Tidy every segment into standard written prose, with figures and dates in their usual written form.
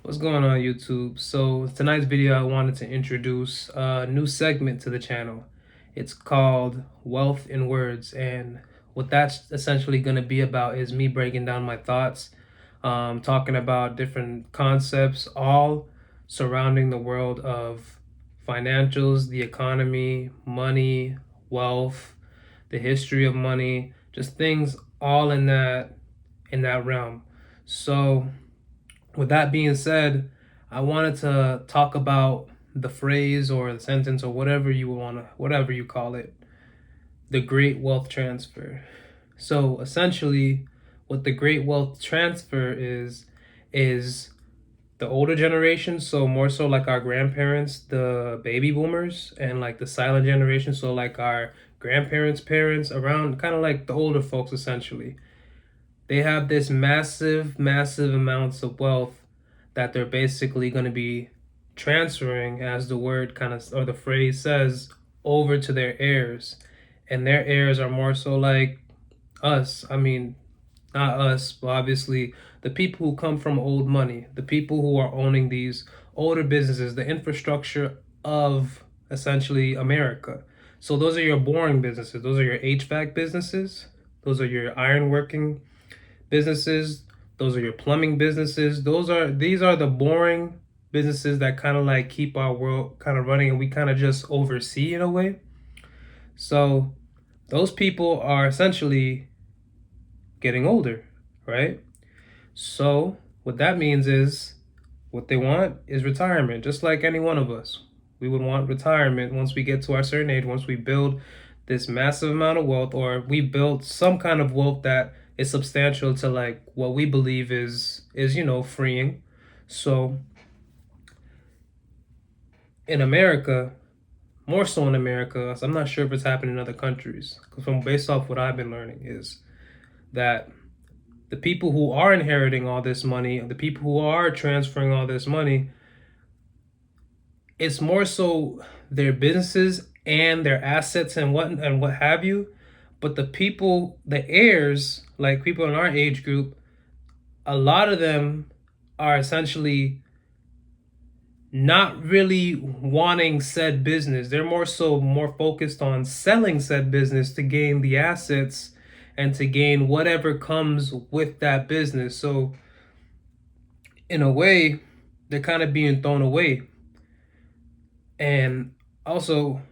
What's going on, YouTube? So tonight's video, I wanted to introduce a new segment to the channel. It's called Wealth in Words, and what that's essentially going to be about is me breaking down my thoughts, talking about different concepts, all surrounding the world of financials, the economy, money, wealth, the history of money, just things all in that realm. So with that being said, I wanted to talk about the phrase or the sentence or whatever you call it, the great wealth transfer. So essentially, what the great wealth transfer is the older generation, so more so like our grandparents, the baby boomers, and like the silent generation, so like our grandparents' parents, around kind of like the older folks essentially. They have this massive amounts of wealth that they're basically going to be transferring, as the word kind of or the phrase says, over to their heirs. And their heirs are more so like us. I mean, not us, but obviously the people who come from old money, the people who are owning these older businesses, the infrastructure of essentially America. So those are your boring businesses. Those are your HVAC businesses. Those are your ironworking businesses. Those are your plumbing businesses. These are the boring businesses that kind of like keep our world kind of running and we kind of just oversee in a way. So those people are essentially getting older, right? So what that means is what they want is retirement, just like any one of us. We would want retirement once we get to our certain age, once we build this massive amount of wealth, or we build some kind of wealth that is substantial to like what we believe is freeing. So in America, more so in America, so I'm not sure if it's happening in other countries, because from based off what I've been learning is that the people who are inheriting all this money, the people who are transferring all this money, it's more so their businesses and their assets and what have you. But the people, the heirs, like people in our age group, a lot of them are essentially not really wanting said business. They're more focused on selling said business to gain the assets and to gain whatever comes with that business. So in a way, they're kind of being thrown away. And also,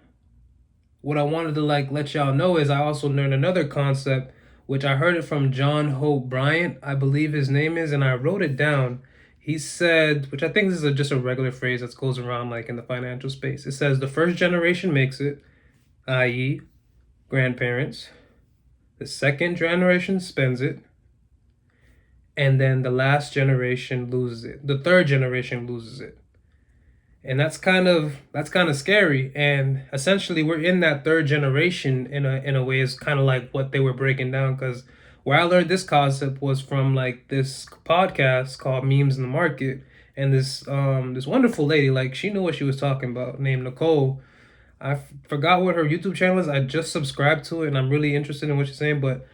what I wanted to like let y'all know is I also learned another concept, which I heard it from John Hope Bryant, I believe his name is, and I wrote it down. He said, which I think this is just a regular phrase that goes around like in the financial space. It says the first generation makes it, i.e., grandparents. The second generation spends it, and then the last generation loses it. The third generation loses it. And that's kind of scary, and essentially we're in that third generation in a way. Is kind of like what they were breaking down, because where I learned this concept was from like this podcast called Memes in the Market, and this wonderful lady, like she knew what she was talking about, named Nicole. Forgot what her YouTube channel is. I just subscribed to it and I'm really interested in what she's saying, but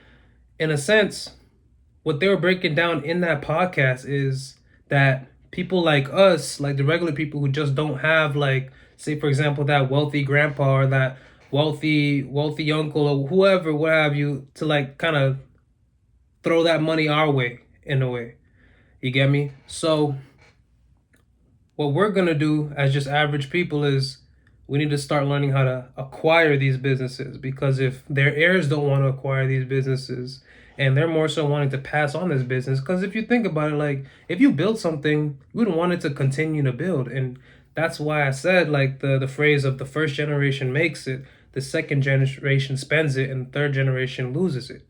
in a sense, what they were breaking down in that podcast is that people like us, like the regular people who just don't have, like, say for example, that wealthy grandpa or that wealthy uncle or whoever, what have you, to like kind of throw that money our way in a way. You get me? So what we're gonna do as just average people is we need to start learning how to acquire these businesses, because if their heirs don't want to acquire these businesses and they're more so wanting to pass on this business, because if you think about it, like if you build something, you wouldn't want it to continue to build. And that's why I said like the phrase of the first generation makes it, the second generation spends it, and the third generation loses it.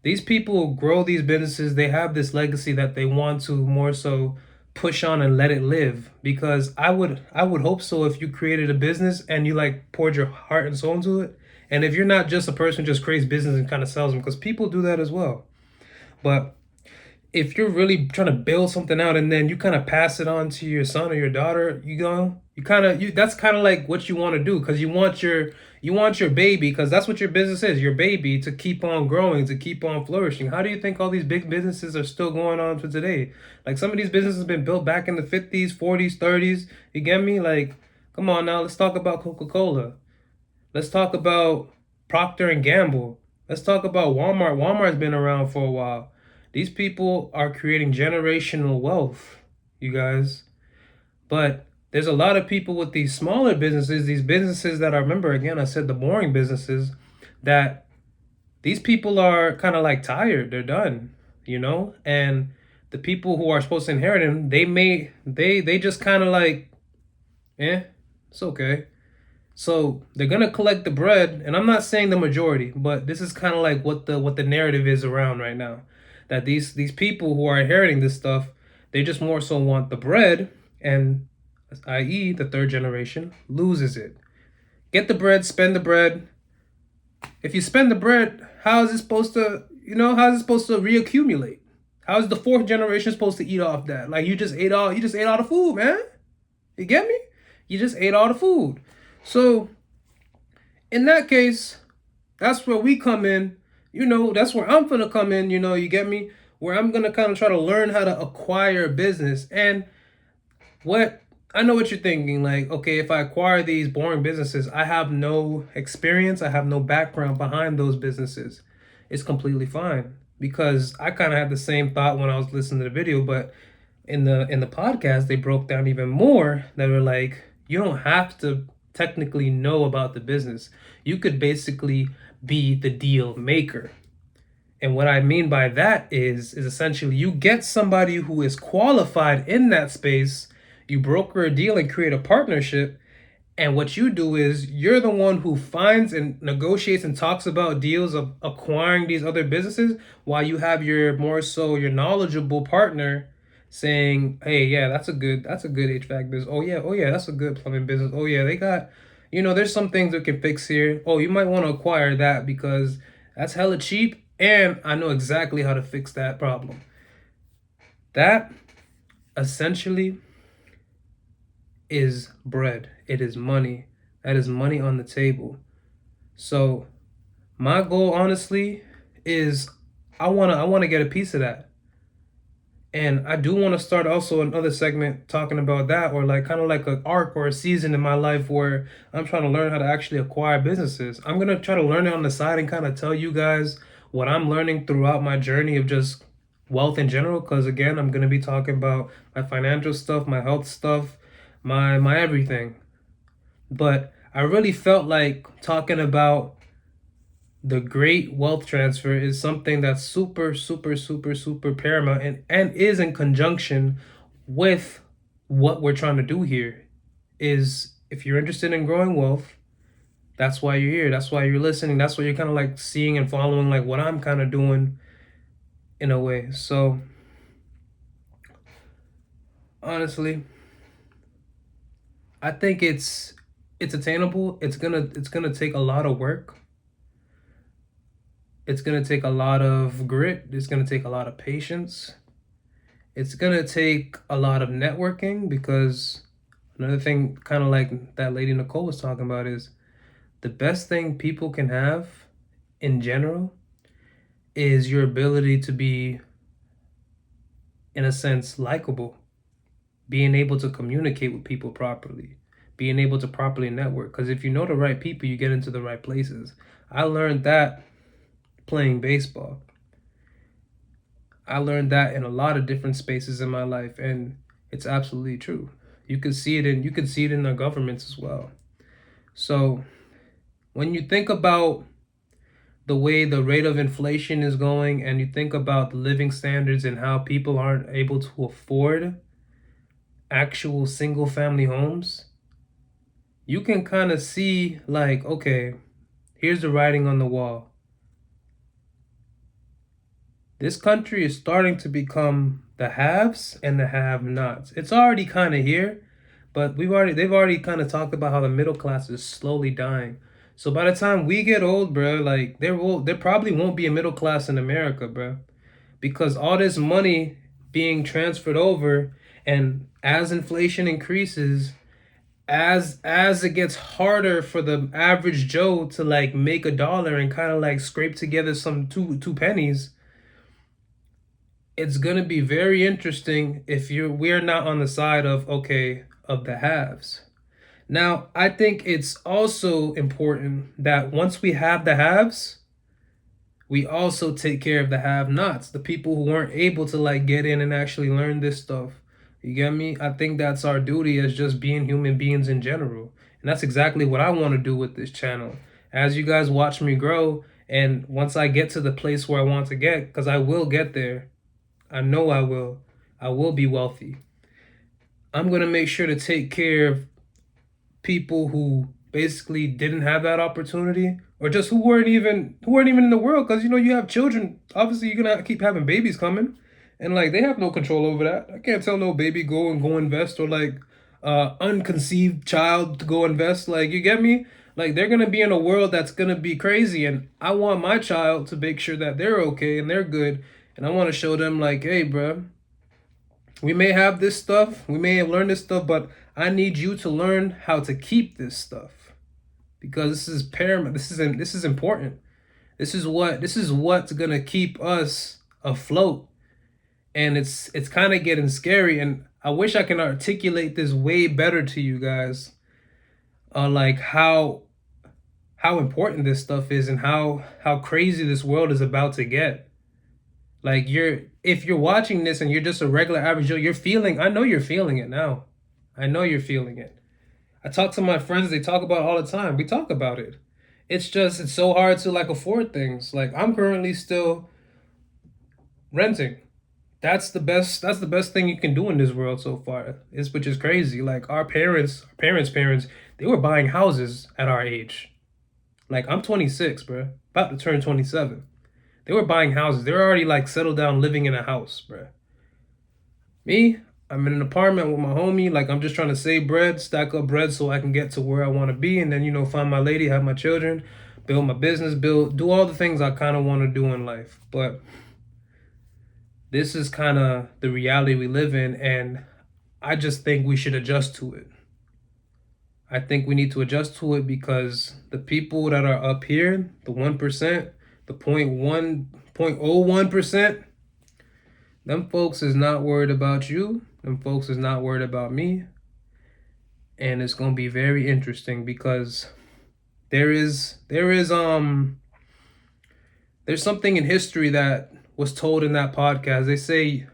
These people grow these businesses, they have this legacy that they want to more so push on and let it live, because I would hope so if you created a business and you like poured your heart and soul into it. And if you're not just a person who just creates business and kind of sells them, because people do that as well. But if you're really trying to build something out and then you kind of pass it on to your son or your daughter, you You that's kind of like what you want to do, because you want your baby, because that's what your business is, your baby, to keep on growing, to keep on flourishing. How do you think all these big businesses are still going on to today? Like, some of these businesses have been built back in the 50s, 40s, 30s. You get me? Like, come on now, let's talk about Coca-Cola. Let's talk about Procter and Gamble. Let's talk about Walmart. Walmart's been around for a while. These people are creating generational wealth, you guys. But there's a lot of people with these smaller businesses, these businesses that are, remember again, I said the boring businesses, that these people are kind of like tired. They're done, you know? And the people who are supposed to inherit them, they just kind of like, it's okay. So they're gonna collect the bread, and I'm not saying the majority, but this is kind of like what the narrative is around right now. That these people who are inheriting this stuff, they just more so want the bread, and i.e. the third generation loses it. Get the bread, spend the bread. If you spend the bread, how is it supposed to, how is it supposed to reaccumulate? How is the fourth generation supposed to eat off that? Like, you just ate all the food, man. You get me? You just ate all the food. So in that case, that's where we come in. That's where I'm gonna come in, you get me? Where I'm gonna kind of try to learn how to acquire business. And what I know what you're thinking, like, okay, if I acquire these boring businesses, I have no experience, I have no background behind those businesses. It's completely fine, because I kind of had the same thought when I was listening to the video, but in the podcast, they broke down even more. They were like, you don't have to technically know about the business. You could basically be the deal maker. And what I mean by that is essentially you get somebody who is qualified in that space, you broker a deal and create a partnership, and what you do is you're the one who finds and negotiates and talks about deals of acquiring these other businesses, while you have your your knowledgeable partner saying, "Hey, yeah, that's a good HVAC business. Oh yeah, that's a good plumbing business. Oh yeah, they got, there's some things we can fix here. Oh, you might want to acquire that because that's hella cheap, and I know exactly how to fix that problem." That essentially is bread. It is money. That is money on the table. So my goal, honestly, is I wanna get a piece of that. And I do want to start also another segment talking about that, or like kind of like an arc or a season in my life where I'm trying to learn how to actually acquire businesses. I'm gonna try to learn it on the side and kind of tell you guys what I'm learning throughout my journey of just wealth in general. Because again, I'm gonna be talking about my financial stuff, my health stuff, my everything. But I really felt like talking about the great wealth transfer is something that's super, super, super, super paramount, and is in conjunction with what we're trying to do here. Is if you're interested in growing wealth, that's why you're here. That's why you're listening. That's why you're kind of like seeing and following like what I'm kind of doing in a way. So honestly, I think it's attainable. It's gonna take a lot of work. It's going to take a lot of grit. It's going to take a lot of patience. It's going to take a lot of networking, because another thing, kind of like that lady Nicole was talking about, is the best thing people can have in general is your ability to be, in a sense, likable, being able to communicate with people properly, being able to properly network. Because if you know the right people, you get into the right places. I learned that playing baseball. I learned that in a lot of different spaces in my life, and it's absolutely true. You can see it in the governments as well. So when you think about the way the rate of inflation is going, and you think about the living standards and how people aren't able to afford actual single family homes, you can kind of see like, okay, here's the writing on the wall. This country is starting to become the haves and the have-nots. It's already kind of here, but they've already kind of talked about how the middle class is slowly dying. So by the time we get old, bro, like there probably won't be a middle class in America, bro, because all this money being transferred over, and as inflation increases, as it gets harder for the average Joe to like make a dollar and kind of like scrape together some two pennies, it's gonna be very interesting if we're not on the side of okay of the haves. Now, I think it's also important that once we have the haves, we also take care of the have-nots, the people who weren't able to like get in and actually learn this stuff. You get me? I think that's our duty as just being human beings in general. And that's exactly what I want to do with this channel. As you guys watch me grow, and once I get to the place where I want to get, because I will get there, I know I will be wealthy. I'm going to make sure to take care of people who basically didn't have that opportunity, or just who weren't even in the world, because you have children. Obviously you're gonna keep having babies coming, and like they have no control over that. I can't tell no baby go invest, or like unconceived child to go invest. Like, you get me? Like, they're gonna be in a world that's gonna be crazy, and I want my child to make sure that they're okay and they're good, and I want to show them like, hey bro, we may have this stuff, we may have learned this stuff, but I need you to learn how to keep this stuff, because this is paramount. This is important. This is what's gonna keep us afloat. And it's kind of getting scary, and I wish I can articulate this way better to you guys, like how important this stuff is, and how crazy this world is about to get. Like, if you're watching this and you're just a regular average Joe, I know you're feeling it now. I know you're feeling it. I talk to my friends, they talk about it all the time. We talk about it. It's so hard to like afford things. Like, I'm currently still renting. That's the best thing you can do in this world so far. Which is crazy. Like, our parents, they were buying houses at our age. Like, I'm 26, bro. About to turn 27. They were buying houses. They were already like settled down living in a house, bro. Me, I'm in an apartment with my homie. Like, I'm just trying to save bread, stack up bread so I can get to where I want to be, and then find my lady, have my children, build my business, do all the things I kind of want to do in life. But this is kind of the reality we live in, and I just think we should adjust to it. I think we need to adjust to it, because the people that are up here, the 1%, the 0.01%, them folks is not worried about you. Them folks is not worried about me. And it's gonna be very interesting, because there's something in history that was told in that podcast. They say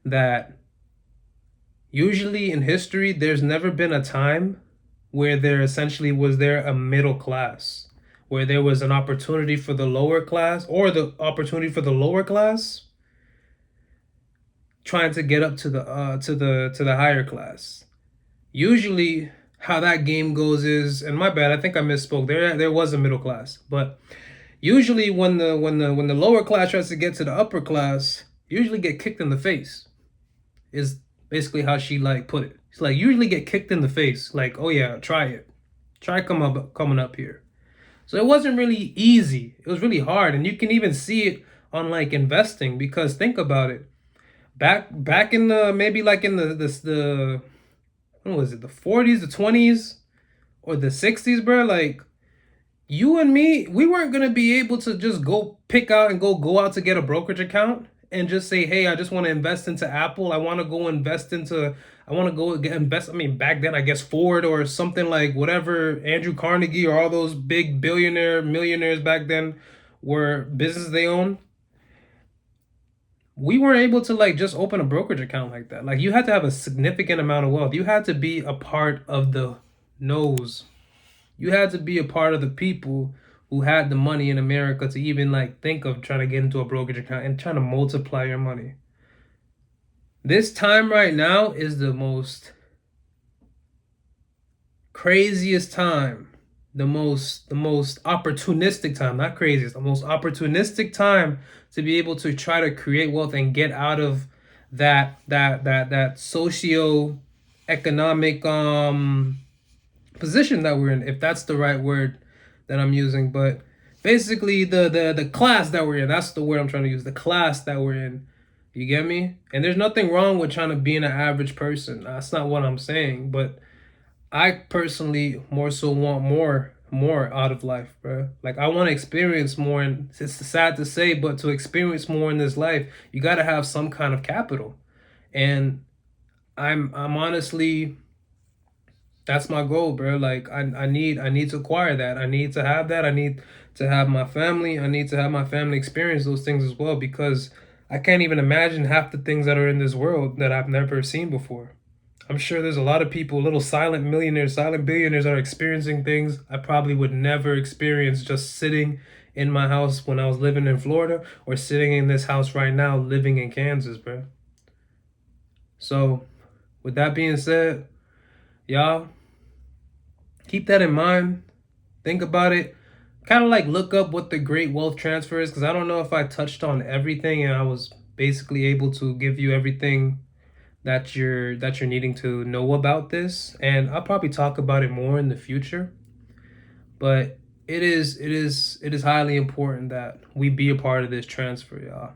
that usually in history there's never been a time where there essentially was there a middle class, where there was an opportunity for the lower class, or the opportunity for the lower class trying to get up to the higher class. Usually how that game goes is, and my bad, I think I misspoke. There was a middle class, but usually when the lower class tries to get to the upper class, usually get kicked in the face. Is basically how she like put it. It's like, usually get kicked in the face. Like, oh yeah, try it. Try coming up here. So it wasn't really easy. It was really hard, and you can even see it on like investing, because think about it. Back in the, maybe like in the when was it, the 40s, the 20s, or the 60s, bro? Like, you and me, we weren't gonna be able to just go pick out and go out to get a brokerage account and just say, hey, I just want to invest into Apple. I want to go invest into, I want to go get invest. I mean, back then, I guess Ford or something, like whatever, Andrew Carnegie or all those big millionaires back then were business they own. We weren't able to like just open a brokerage account like that. Like, you had to have a significant amount of wealth. You had to be a part of the nose. You had to be a part of the people who had the money in America to even like think of trying to get into a brokerage account and trying to multiply your money. This time right now is the most craziest time, the most opportunistic time, not craziest, the most opportunistic time to be able to try to create wealth and get out of that socio economic position that we're in, if that's the right word that I'm using. But basically the class that we're in, that's the word I'm trying to use, the class that we're in. You get me? And there's nothing wrong with trying to be an average person. That's not what I'm saying, but I personally more so want more out of life, bro. Like I want to experience more, and it's sad to say, but to experience more in this life, you got to have some kind of capital. And I'm honestly, that's my goal, bro. Like I need to acquire that. I need to have that. I need to have my family. I need to have my family experience those things as well, because I can't even imagine half the things that are in this world that I've never seen before. I'm sure there's a lot of people, little silent millionaires, silent billionaires, that are experiencing things I probably would never experience just sitting in my house when I was living in Florida, or sitting in this house right now living in Kansas, bro. So, with that being said, y'all, keep that in mind. Think about it. Kind of like look up what the great wealth transfer is, because I don't know if I touched on everything and I was basically able to give you everything that you're needing to know about this. And I'll probably talk about it more in the future. But it is highly important that we be a part of this transfer, y'all.